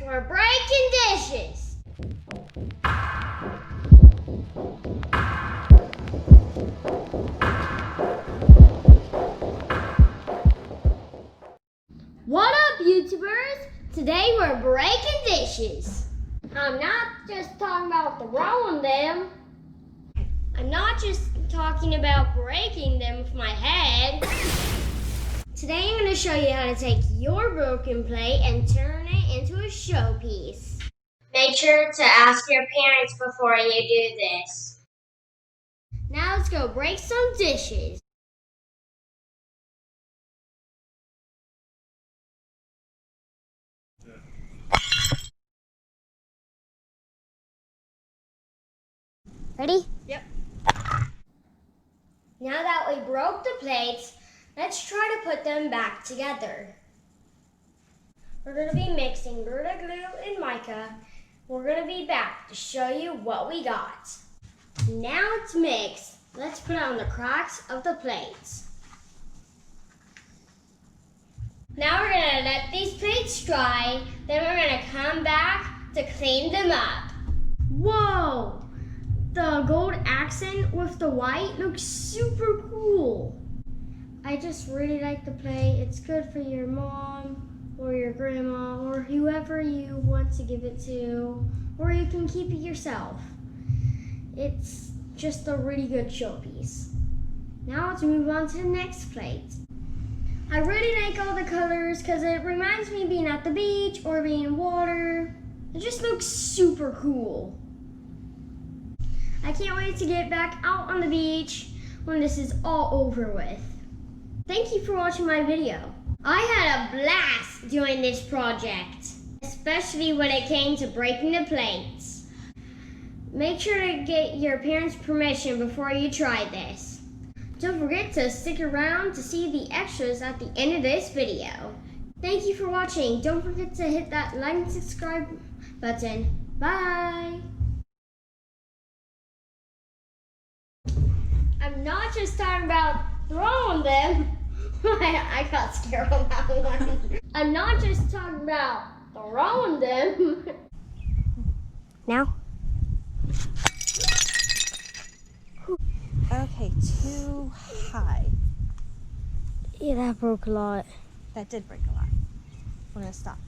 We're breaking dishes. What up, YouTubers? Today we're breaking dishes. I'm not just talking about throwing them. I'm not just talking about breaking them with my head. Today I'm going to show you how to take your broken plate and turn it into a showpiece. Make sure to ask your parents before you do this. Now let's go break some dishes. Ready? Yep. Now that we broke the plates, let's try to put them back together. We're going to be mixing Gorilla Glue and mica. We're going to be back to show you what we got. Now it's mixed. Let's put on the cracks of the plates. Now we're going to let these plates dry. Then we're going to come back to clean them up. Whoa! The gold accent with the white looks super cool. I just really like the plate. It's good for your mom or your grandma or whoever you want to give it to, or you can keep it yourself. It's just a really good showpiece. Now let's move on to the next plate. I really like all the colors because it reminds me of being at the beach or being in water. It just looks super cool. I can't wait to get back out on the beach when this is all over with. Thank you for watching my video. I had a blast doing this project, especially when it came to breaking the plates. Make sure to get your parents' permission before you try this. Don't forget to stick around to see the extras at the end of this video. Thank you for watching. Don't forget to hit that like and subscribe button. Bye! I'm not just talking about throwing them. I got scared on that one. I'm not just talking about throwing them. Now? Okay, too high. Yeah, that broke a lot. That did break a lot. We're gonna stop.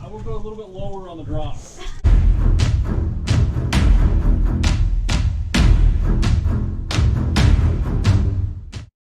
I will go a little bit lower on the drop.